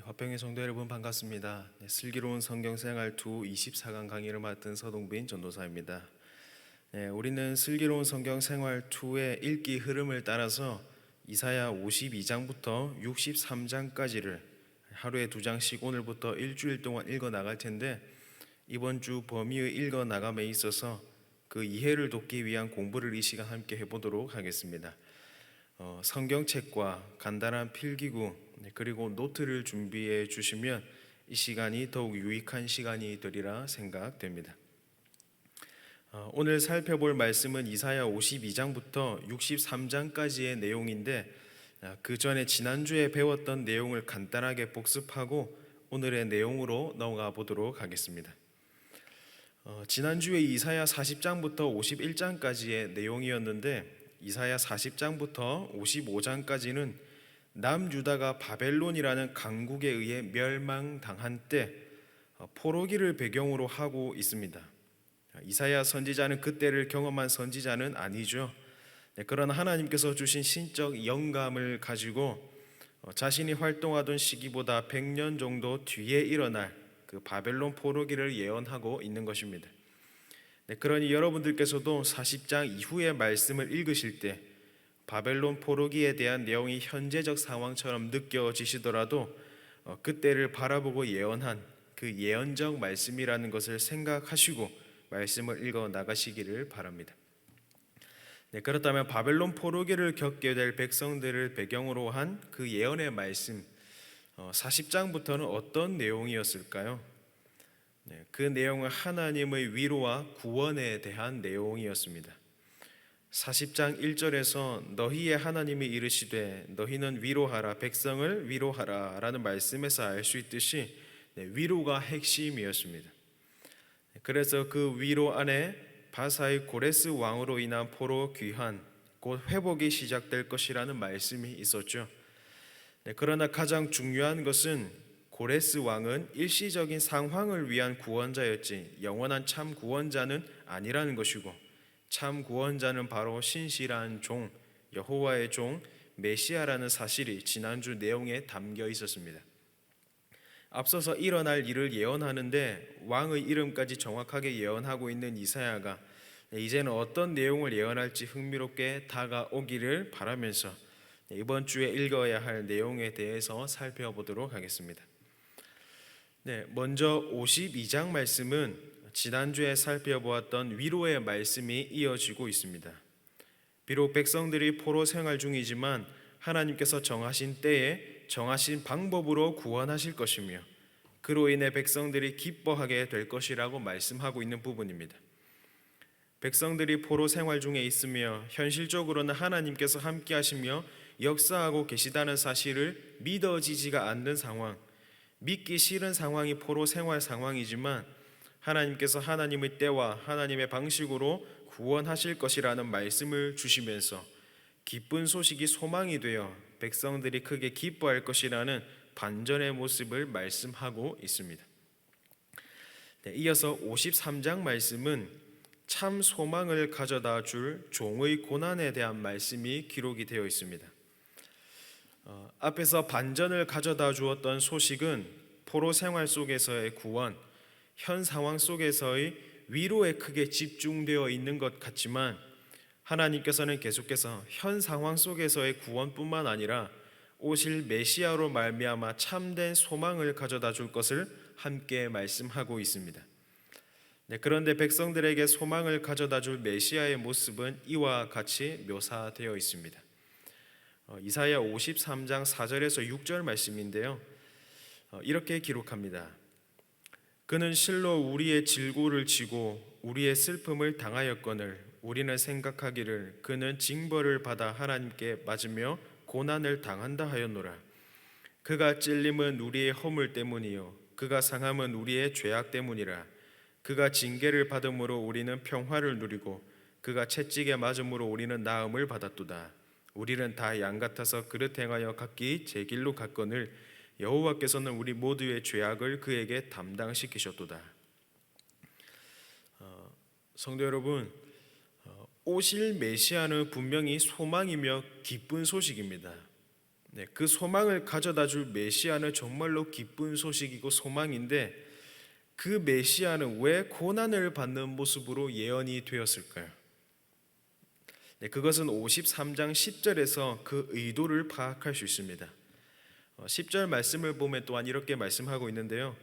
화평의 성도 여러분 반갑습니다. 슬기로운 성경생활 2 24강 강의를 맡은 서동빈 전도사입니다. 우리는 슬기로운 성경생활 2의 읽기 흐름을 따라서 이사야 52장부터 63장까지를 하루에 2장씩 오늘부터 일주일 동안 읽어 나갈 텐데, 이번 주 범위의 읽어 나감에 있어서 그 이해를 돕기 위한 공부를 이 시간 함께 해보도록 하겠습니다. 성경책과 간단한 필기구 그리고 노트를 준비해 주시면 이 시간이 더욱 유익한 시간이 되리라 생각됩니다. 오늘 살펴볼 말씀은 이사야 52장부터 63장까지의 내용인데, 그 전에 지난주에 배웠던 내용을 간단하게 복습하고 오늘의 내용으로 넘어가 보도록 하겠습니다. 지난주에 이사야 40장부터 51장까지의 내용이었는데, 이사야 40장부터 55장까지는 남유다가 바벨론이라는 강국에 의해 멸망당한 때 포로기를 배경으로 하고 있습니다. 이사야 선지자는 그때를 경험한 선지자는 아니죠. 그러나 하나님께서 주신 신적 영감을 가지고 자신이 활동하던 시기보다 100년 정도 뒤에 일어날 그 바벨론 포로기를 예언하고 있는 것입니다. 그러니 여러분들께서도 40장 이후의 말씀을 읽으실 때 바벨론 포로기에 대한 내용이 현재적 상황처럼 느껴지시더라도 그때를 바라보고 예언한 그 예언적 말씀이라는 것을 생각하시고 말씀을 읽어 나가시기를 바랍니다. 그렇다면 바벨론 포로기를 겪게 될 백성들을 배경으로 한 그 예언의 말씀 40장부터는 어떤 내용이었을까요? 그 내용은 하나님의 위로와 구원에 대한 내용이었습니다. 40장 1절에서 너희의 하나님이 이르시되 너희는 위로하라, 백성을 위로하라 라는 말씀에서 알 수 있듯이 위로가 핵심이었습니다. 그래서 그 위로 안에 바사의 고레스 왕으로 인한 포로 귀환, 곧 회복이 시작될 것이라는 말씀이 있었죠. 그러나 가장 중요한 것은 고레스 왕은 일시적인 상황을 위한 구원자였지 영원한 참 구원자는 아니라는 것이고, 참 구원자는 바로 신실한 종, 여호와의 종 메시아라는 사실이 지난주 내용에 담겨 있었습니다. 앞서서 일어날 일을 예언하는데 왕의 이름까지 정확하게 예언하고 있는 이사야가 이제는 어떤 내용을 예언할지 흥미롭게 다가오기를 바라면서 이번 주에 읽어야 할 내용에 대해서 살펴보도록 하겠습니다. 먼저 52장 말씀은 지난주에 살펴보았던 위로의 말씀이 이어지고 있습니다. 비록 백성들이 포로 생활 중이지만 하나님께서 정하신 때에 정하신 방법으로 구원하실 것이며 그로 인해 백성들이 기뻐하게 될 것이라고 말씀하고 있는 부분입니다. 백성들이 포로 생활 중에 있으며 현실적으로는 하나님께서 함께 하시며 역사하고 계시다는 사실을 믿어지지가 않는 상황, 믿기 싫은 상황이 포로 생활 상황이지만 하나님께서 하나님의 때와 하나님의 방식으로 구원하실 것이라는 말씀을 주시면서 기쁜 소식이 소망이 되어 백성들이 크게 기뻐할 것이라는 반전의 모습을 말씀하고 있습니다. 이어서 53장 말씀은 참 소망을 가져다 줄 종의 고난에 대한 말씀이 기록이 되어 있습니다. 앞에서 반전을 가져다 주었던 소식은 포로 생활 속에서의 구원, 현 상황 속에서의 위로에 크게 집중되어 있는 것 같지만 하나님께서는 계속해서 현 상황 속에서의 구원뿐만 아니라 오실 메시아로 말미암아 참된 소망을 가져다 줄 것을 함께 말씀하고 있습니다. 그런데 백성들에게 소망을 가져다 줄 메시아의 모습은 이와 같이 묘사되어 있습니다. 이사야 53장 4절에서 6절 말씀인데요, 이렇게 기록합니다. 그는 실로 우리의 질고를 지고 우리의 슬픔을 당하였거늘 우리는 생각하기를 그는 징벌을 받아 하나님께 맞으며 고난을 당한다 하였노라. 그가 찔림은 우리의 허물 때문이요 그가 상함은 우리의 죄악 때문이라. 그가 징계를 받음으로 우리는 평화를 누리고 그가 채찍에 맞음으로 우리는 나음을 받았도다. 우리는 다 양 같아서 그릇 행하여 각기 제 길로 갔거늘 여호와께서는 우리 모두의 죄악을 그에게 담당시키셨도다. 성도 여러분, 오실 메시아는 분명히 소망이며 기쁜 소식입니다. 그 소망을 가져다 줄 메시아는 정말로 기쁜 소식이고 소망인데 그 메시아는 왜 고난을 받는 모습으로 예언이 되었을까요? 그것은 53장 10절에서 그 의도를 파악할 수 있습니다. 10절 말씀을 보면 또한 이렇게 말씀하고 있는데요.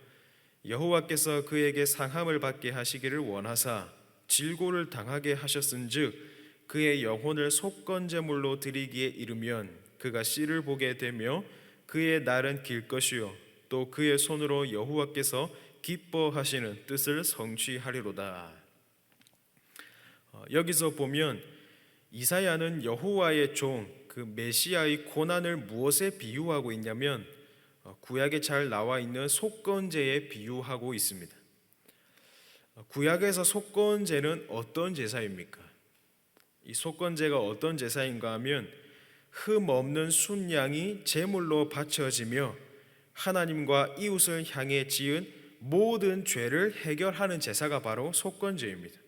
여호와께서 그에게 상함을 받게 하시기를 원하사 질고를 당하게 하셨은즉 그의 영혼을 속건제물로 드리기에 이르면 그가 씨를 보게 되며 그의 날은 길 것이요 또 그의 손으로 여호와께서 기뻐하시는 뜻을 성취하리로다. 여기서 보면 이사야는 여호와의 종 그 메시아의 고난을 무엇에 비유하고 있냐면 구약에 잘 나와 있는 속건제에 비유하고 있습니다. 구약에서 속건제는 어떤 제사입니까? 이 속건제가 어떤 제사인가 하면 흠 없는 순양이 제물로 바쳐지며 하나님과 이웃을 향해 지은 모든 죄를 해결하는 제사가 바로 속건제입니다.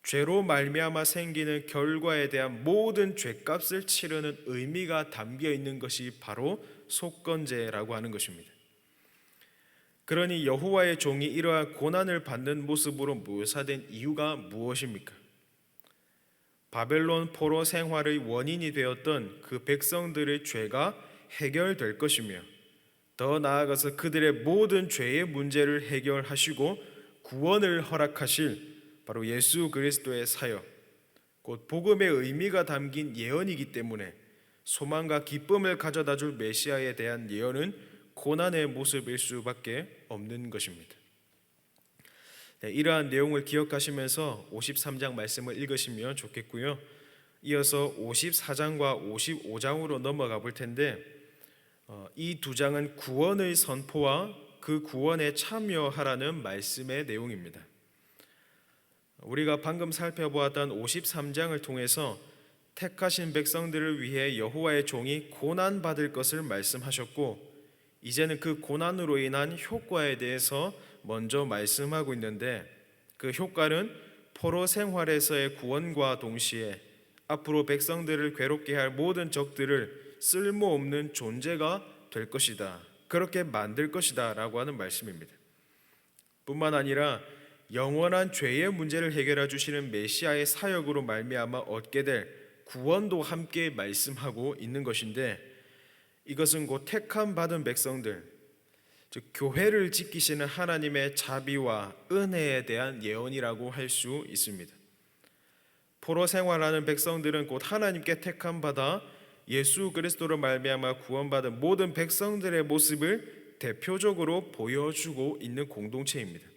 죄로 말미암아 생기는 결과에 대한 모든 죄값을 치르는 의미가 담겨 있는 것이 바로 속건제라고 하는 것입니다. 그러니 여호와의 종이 이러한 고난을 받는 모습으로 묘사된 이유가 무엇입니까? 바벨론 포로 생활의 원인이 되었던 그 백성들의 죄가 해결될 것이며 더 나아가서 그들의 모든 죄의 문제를 해결하시고 구원을 허락하실 바로 예수 그리스도의 사역, 곧 복음의 의미가 담긴 예언이기 때문에 소망과 기쁨을 가져다 줄 메시아에 대한 예언은 고난의 모습일 수밖에 없는 것입니다. 이러한 내용을 기억하시면서 53장 말씀을 읽으시면 좋겠고요. 이어서 54장과 55장으로 넘어가 볼 텐데 이 두 장은 구원의 선포와 그 구원에 참여하라는 말씀의 내용입니다. 우리가 방금 살펴보았던 53장을 통해서 택하신 백성들을 위해 여호와의 종이 고난받을 것을 말씀하셨고 이제는 그 고난으로 인한 효과에 대해서 먼저 말씀하고 있는데 그 효과는 포로 생활에서의 구원과 동시에 앞으로 백성들을 괴롭게 할 모든 적들을 쓸모없는 존재가 될 것이다, 그렇게 만들 것이다 라고 하는 말씀입니다. 뿐만 아니라 영원한 죄의 문제를 해결해 주시는 메시아의 사역으로 말미암아 얻게 될 구원도 함께 말씀하고 있는 것인데 이것은 곧 택함 받은 백성들, 즉 교회를 지키시는 하나님의 자비와 은혜에 대한 예언이라고 할 수 있습니다. 포로 생활하는 백성들은 곧 하나님께 택함 받아 예수 그리스도로 말미암아 구원받은 모든 백성들의 모습을 대표적으로 보여주고 있는 공동체입니다.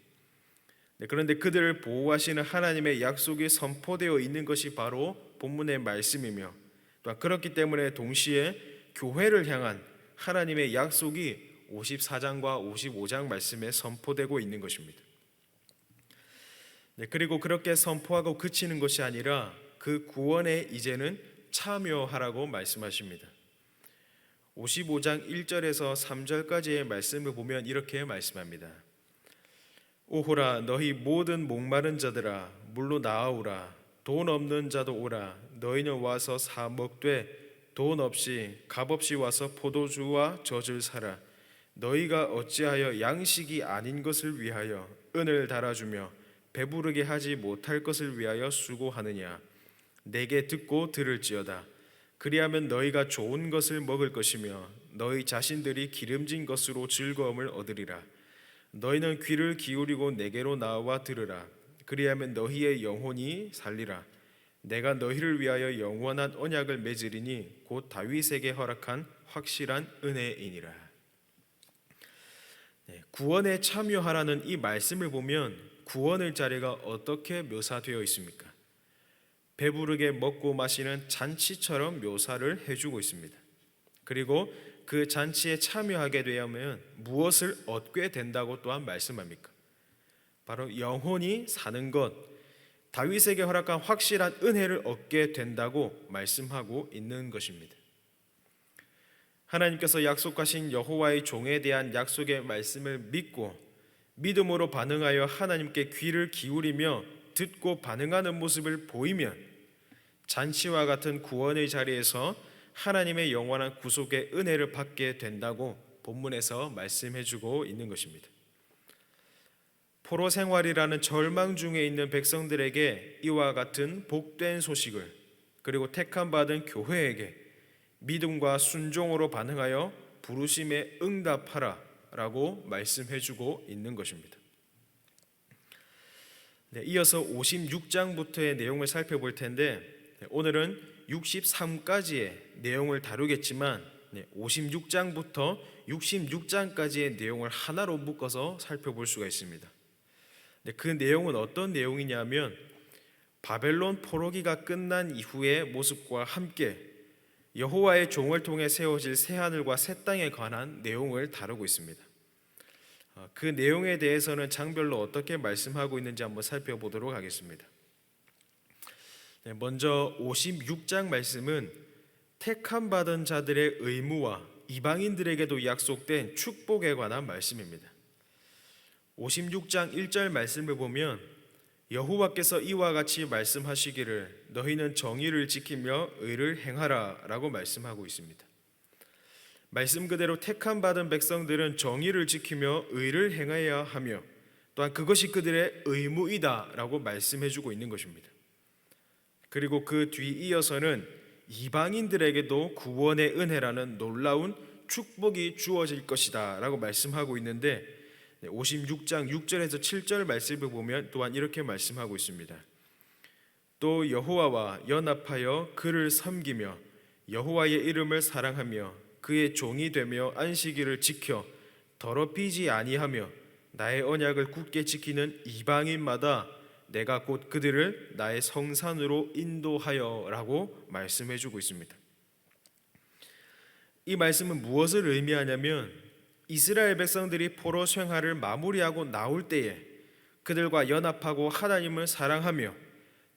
그런데 그들을 보호하시는 하나님의 약속이 선포되어 있는 것이 바로 본문의 말씀이며 또한 그렇기 때문에 동시에 교회를 향한 하나님의 약속이 54장과 55장 말씀에 선포되고 있는 것입니다. 그리고 그렇게 선포하고 그치는 것이 아니라 그 구원에 이제는 참여하라고 말씀하십니다. 55장 1절에서 3절까지의 말씀을 보면 이렇게 말씀합니다. 오호라 너희 모든 목마른 자들아 물로 나아오라. 돈 없는 자도 오라. 너희는 와서 사 먹되 돈 없이 값없이 와서 포도주와 젖을 사라. 너희가 어찌하여 양식이 아닌 것을 위하여 은을 달아주며 배부르게 하지 못할 것을 위하여 수고하느냐. 내게 듣고 들을지어다. 그리하면 너희가 좋은 것을 먹을 것이며 너희 자신들이 기름진 것으로 즐거움을 얻으리라. 너희는 귀를 기울이고 내게로 나와 들으라. 그리하면 너희의 영혼이 살리라. 내가 너희를 위하여 영원한 언약을 맺으리니 곧 다윗에게 허락한 확실한 은혜이니라. 구원에 참여하라는 이 말씀을 보면 구원의 자리가 어떻게 묘사되어 있습니까? 배부르게 먹고 마시는 잔치처럼 묘사를 해주고 있습니다. 그리고 그 잔치에 참여하게 되면 무엇을 얻게 된다고 또한 말씀합니까? 바로 영혼이 사는 것, 다윗에게 허락한 확실한 은혜를 얻게 된다고 말씀하고 있는 것입니다. 하나님께서 약속하신 여호와의 종에 대한 약속의 말씀을 믿고 믿음으로 반응하여 하나님께 귀를 기울이며 듣고 반응하는 모습을 보이면 잔치와 같은 구원의 자리에서 하나님의 영원한 구속의 은혜를 받게 된다고 본문에서 말씀해주고 있는 것입니다. 포로 생활이라는 절망 중에 있는 백성들에게 이와 같은 복된 소식을, 그리고 택함 받은 교회에게 믿음과 순종으로 반응하여 부르심에 응답하라라고 말씀해주고 있는 것입니다. 이어서 56장부터의 내용을 살펴볼 텐데, 오늘은 63까지의 내용을 다루겠지만 56장부터 66장까지의 내용을 하나로 묶어서 살펴볼 수가 있습니다. 그 내용은 어떤 내용이냐면, 바벨론 포로기가 끝난 이후의 모습과 함께 여호와의 종을 통해 세워질 새하늘과 새 땅에 관한 내용을 다루고 있습니다. 그 내용에 대해서는 장별로 어떻게 말씀하고 있는지 한번 살펴보도록 하겠습니다. 먼저 56장 말씀은 택함 받은 자들의 의무와 이방인들에게도 약속된 축복에 관한 말씀입니다. 56장 1절 말씀을 보면 여호와께서 이와 같이 말씀하시기를 너희는 정의를 지키며 의를 행하라 라고 말씀하고 있습니다. 말씀 그대로 택함 받은 백성들은 정의를 지키며 의를 행해야 하며 또한 그것이 그들의 의무이다 라고 말씀해주고 있는 것입니다. 그리고 그 뒤 이어서는 이방인들에게도 구원의 은혜라는 놀라운 축복이 주어질 것이다 라고 말씀하고 있는데, 56장 6절에서 7절 말씀을 보면 또한 이렇게 말씀하고 있습니다. 또 여호와와 연합하여 그를 섬기며 여호와의 이름을 사랑하며 그의 종이 되며 안식일을 지켜 더럽히지 아니하며 나의 언약을 굳게 지키는 이방인마다 내가 곧 그들을 나의 성산으로 인도하여라고 말씀해주고 있습니다. 이 말씀은 무엇을 의미하냐면, 이스라엘 백성들이 포로 생활을 마무리하고 나올 때에 그들과 연합하고 하나님을 사랑하며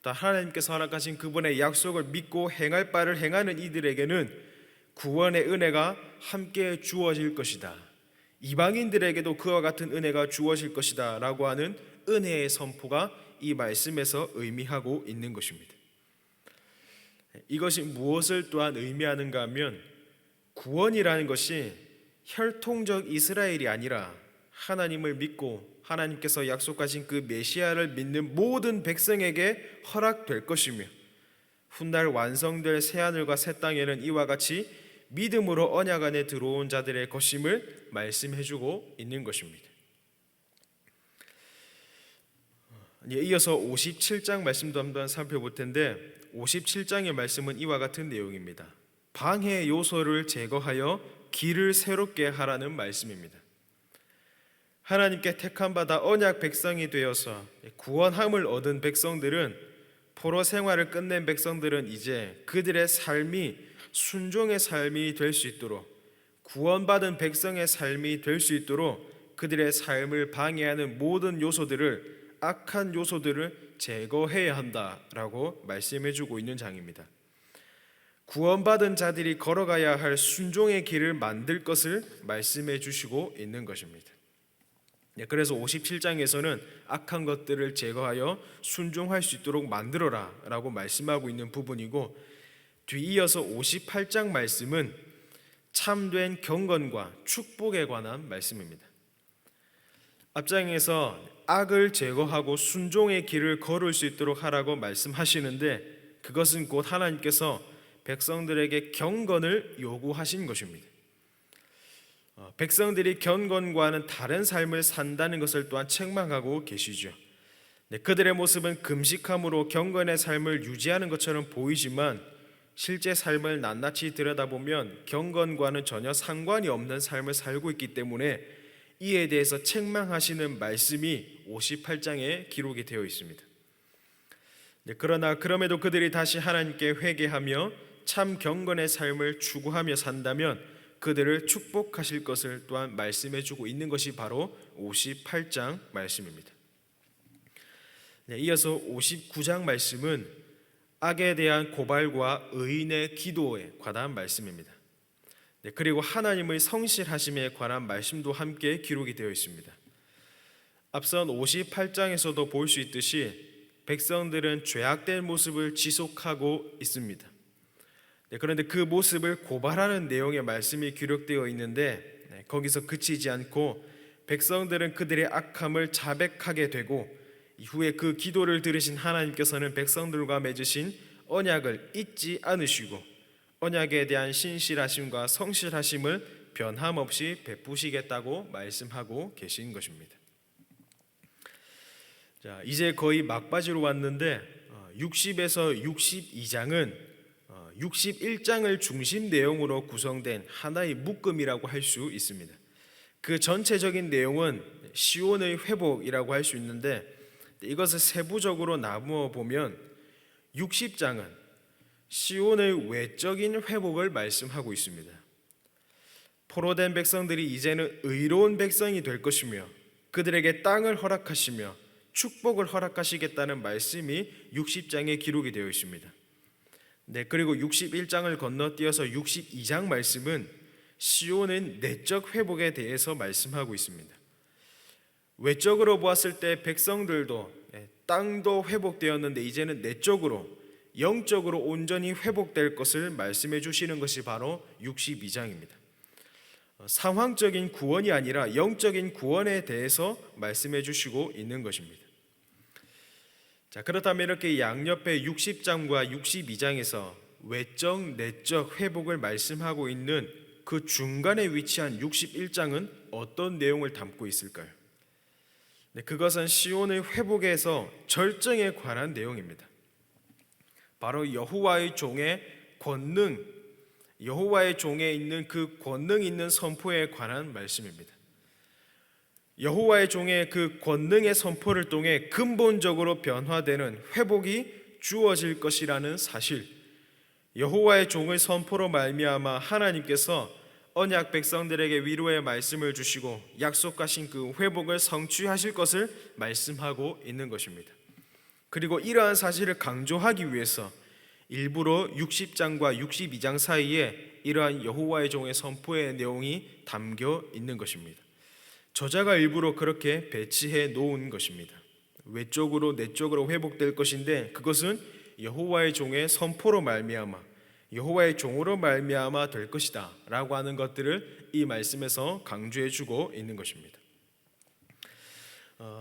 또 하나님께서 허락하신 그분의 약속을 믿고 행할 바를 행하는 이들에게는 구원의 은혜가 함께 주어질 것이다, 이방인들에게도 그와 같은 은혜가 주어질 것이다 라고 하는 은혜의 선포가 이 말씀에서 의미하고 있는 것입니다. 이것이 무엇을 또한 의미하는가 하면, 구원이라는 것이 혈통적 이스라엘이 아니라 하나님을 믿고 하나님께서 약속하신 그 메시아를 믿는 모든 백성에게 허락될 것이며, 훗날 완성될 새하늘과 새 땅에는 이와 같이 믿음으로 언약 안에 들어온 자들의 것임을 말씀해주고 있는 것입니다. 이어서 57장 말씀도 한번 살펴볼 텐데, 57장의 말씀은 이와 같은 내용입니다. 방해 요소를 제거하여 길을 새롭게 하라는 말씀입니다. 하나님께 택함받아 언약 백성이 되어서 구원함을 얻은 백성들은, 포로 생활을 끝낸 백성들은 이제 그들의 삶이 순종의 삶이 될 수 있도록, 구원받은 백성의 삶이 될 수 있도록 그들의 삶을 방해하는 모든 요소들을, 악한 요소들을 제거해야 한다라고 말씀해주고 있는 장입니다. 구원받은 자들이 걸어가야 할 순종의 길을 만들 것을 말씀해 주시고 있는 것입니다. 그래서 57장에서는 악한 것들을 제거하여 순종할 수 있도록 만들어라 라고 말씀하고 있는 부분이고, 뒤이어서 58장 말씀은 참된 경건과 축복에 관한 말씀입니다. 앞장에서 악을 제거하고 순종의 길을 걸을 수 있도록 하라고 말씀하시는데, 그것은 곧 하나님께서 백성들에게 경건을 요구하신 것입니다. 백성들이 경건과는 다른 삶을 산다는 것을 또한 책망하고 계시죠. 그들의 모습은 금식함으로 경건의 삶을 유지하는 것처럼 보이지만 실제 삶을 낱낱이 들여다보면 경건과는 전혀 상관이 없는 삶을 살고 있기 때문에 이에 대해서 책망하시는 말씀이 58장에 기록이 되어 있습니다. 그러나 그럼에도 그들이 다시 하나님께 회개하며 참 경건의 삶을 추구하며 산다면 그들을 축복하실 것을 또한 말씀해주고 있는 것이 바로 58장 말씀입니다. 이어서 59장 말씀은 악에 대한 고발과 의인의 기도에 관한 말씀입니다. 그리고 하나님의 성실하심에 관한 말씀도 함께 기록이 되어 있습니다. 앞선 58장에서도 볼 수 있듯이 백성들은 죄악된 모습을 지속하고 있습니다. 그런데 그 모습을 고발하는 내용의 말씀이 기록되어 있는데 거기서 그치지 않고 백성들은 그들의 악함을 자백하게 되고 이후에 그 기도를 들으신 하나님께서는 백성들과 맺으신 언약을 잊지 않으시고 언약에 대한 신실하심과 성실하심을 변함없이 베푸시겠다고 말씀하고 계신 것입니다. 자, 이제 거의 막바지로 왔는데 60에서 62장은 61장을 중심 내용으로 구성된 하나의 묶음이라고 할 수 있습니다. 그 전체적인 내용은 시온의 회복이라고 할 수 있는데 이것을 세부적으로 나누어 보면 60장은 시온의 외적인 회복을 말씀하고 있습니다. 포로된 백성들이 이제는 의로운 백성이 될 것이며 그들에게 땅을 허락하시며 축복을 허락하시겠다는 말씀이 60장에 기록이 되어 있습니다. 그리고 61장을 건너뛰어서 62장 말씀은 시온의 내적 회복에 대해서 말씀하고 있습니다. 외적으로 보았을 때 백성들도 땅도 회복되었는데 이제는 내적으로 영적으로 온전히 회복될 것을 말씀해 주시는 것이 바로 62장입니다. 상황적인 구원이 아니라 영적인 구원에 대해서 말씀해 주시고 있는 것입니다. 자, 그렇다면 이렇게 양옆에 60장과 62장에서 외적, 내적 회복을 말씀하고 있는 그 중간에 위치한 61장은 어떤 내용을 담고 있을까요? 그것은 시온의 회복에서 절정에 관한 내용입니다. 바로 여호와의 종의 권능, 여호와의 종에 있는 그 권능 있는 선포에 관한 말씀입니다. 여호와의 종의 그 권능의 선포를 통해 근본적으로 변화되는 회복이 주어질 것이라는 사실, 여호와의 종의 선포로 말미암아 하나님께서 언약 백성들에게 위로의 말씀을 주시고 약속하신 그 회복을 성취하실 것을 말씀하고 있는 것입니다. 그리고 이러한 사실을 강조하기 위해서 일부러 60장과 62장 사이에 이러한 여호와의 종의 선포의 내용이 담겨 있는 것입니다. 저자가 일부러 그렇게 배치해 놓은 것입니다. 외적으로 내적으로 회복될 것인데 그것은 여호와의 종의 선포로 말미암아 여호와의 종으로 말미암아 될 것이다 라고 하는 것들을 이 말씀에서 강조해 주고 있는 것입니다.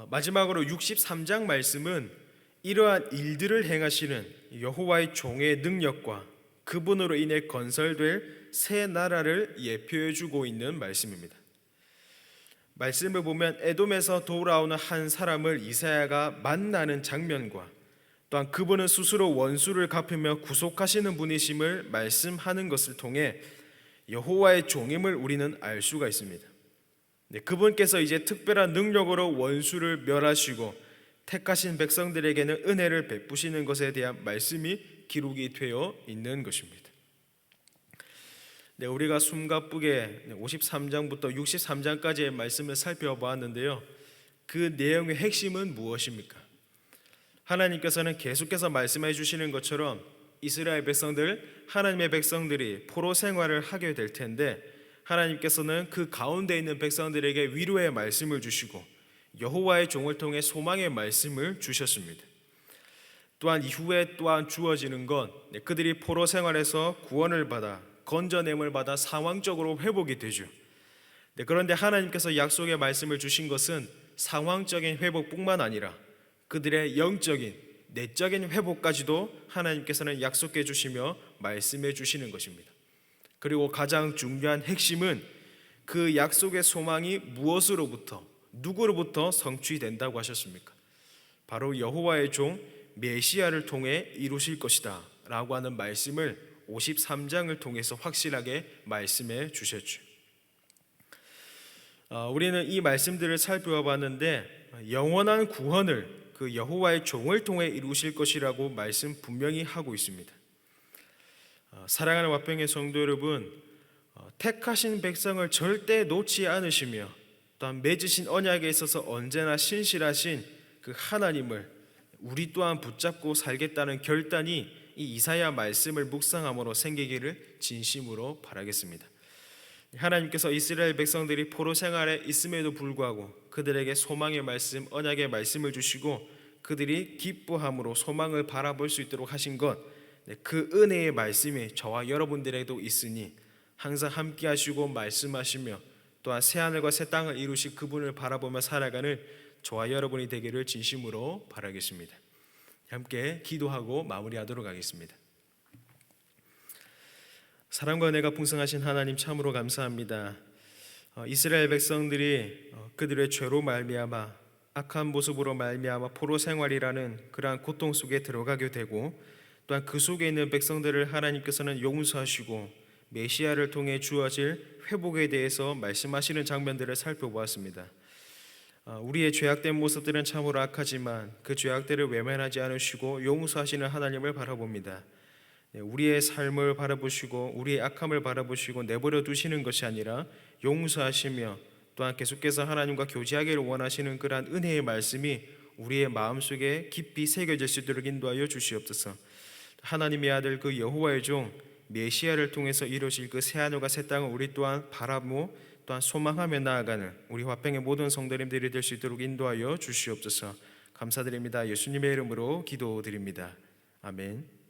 마지막으로 63장 말씀은 이러한 일들을 행하시는 여호와의 종의 능력과 그분으로 인해 건설될 새 나라를 예표해 주고 있는 말씀입니다. 말씀을 보면 에돔에서 돌아오는 한 사람을 이사야가 만나는 장면과 또한 그분은 스스로 원수를 갚으며 구속하시는 분이심을 말씀하는 것을 통해 여호와의 종임을 우리는 알 수가 있습니다. 그분께서 이제 특별한 능력으로 원수를 멸하시고 택하신 백성들에게는 은혜를 베푸시는 것에 대한 말씀이 기록이 되어 있는 것입니다. 우리가 숨가쁘게 53장부터 63장까지의 말씀을 살펴보았는데요. 그 내용의 핵심은 무엇입니까? 하나님께서는 계속해서 말씀해 주시는 것처럼 이스라엘 백성들, 하나님의 백성들이 포로 생활을 하게 될 텐데 하나님께서는 그 가운데 있는 백성들에게 위로의 말씀을 주시고 여호와의 종을 통해 소망의 말씀을 주셨습니다. 또한 이후에 또한 주어지는 건 그들이 포로 생활에서 구원을 받아 건져냄을 받아 상황적으로 회복이 되죠. 그런데 하나님께서 약속의 말씀을 주신 것은 상황적인 회복뿐만 아니라 그들의 영적인 내적인 회복까지도 하나님께서는 약속해 주시며 말씀해 주시는 것입니다. 그리고 가장 중요한 핵심은 그 약속의 소망이 무엇으로부터 누구로부터 성취된다고 하셨습니까? 바로 여호와의 종 메시아를 통해 이루실 것이다 라고 하는 말씀을 53장을 통해서 확실하게 말씀해 주셨죠. 우리는 이 말씀들을 살펴봤는데 영원한 구원을 그 여호와의 종을 통해 이루실 것이라고 말씀 분명히 하고 있습니다. 사랑하는 와평의 성도 여러분, 택하신 백성을 절대 놓지 않으시며 또한 맺으신 언약에 있어서 언제나 신실하신 그 하나님을 우리 또한 붙잡고 살겠다는 결단이 이 이사야 말씀을 묵상함으로 생기기를 진심으로 바라겠습니다. 하나님께서 이스라엘 백성들이 포로 생활에 있음에도 불구하고 그들에게 소망의 말씀, 언약의 말씀을 주시고 그들이 기뻐함으로 소망을 바라볼 수 있도록 하신 것, 그 은혜의 말씀이 저와 여러분들에게도 있으니 항상 함께 하시고 말씀하시며 또한 새하늘과 새 땅을 이루실 그분을 바라보며 살아가는 저와 여러분이 되기를 진심으로 바라겠습니다. 함께 기도하고 마무리하도록 하겠습니다. 사랑과 은혜가 풍성하신 하나님 참으로 감사합니다. 이스라엘 백성들이 그들의 죄로 말미암아 악한 모습으로 말미암아 포로 생활이라는 그러한 고통 속에 들어가게 되고 또한 그 속에 있는 백성들을 하나님께서는 용서하시고 메시아를 통해 주어질 회복에 대해서 말씀하시는 장면들을 살펴보았습니다. 우리의 죄악된 모습들은 참으로 악하지만 그 죄악들을 외면하지 않으시고 용서하시는 하나님을 바라봅니다. 우리의 삶을 바라보시고 우리의 악함을 바라보시고 내버려 두시는 것이 아니라 용서하시며 또한 계속해서 하나님과 교제하기를 원하시는 그러한 은혜의 말씀이 우리의 마음속에 깊이 새겨질 수 있도록 인도하여 주시옵소서. 하나님의 아들 그 여호와의 종 메시아를 통해서 이루실 그 새하늘과 새 땅을 우리 또한 바라보 또한 소망하며 나아가는 우리 화평의 모든 성도님들이 될 수 있도록 인도하여 주시옵소서. 감사드립니다. 예수님의 이름으로 기도드립니다. 아멘.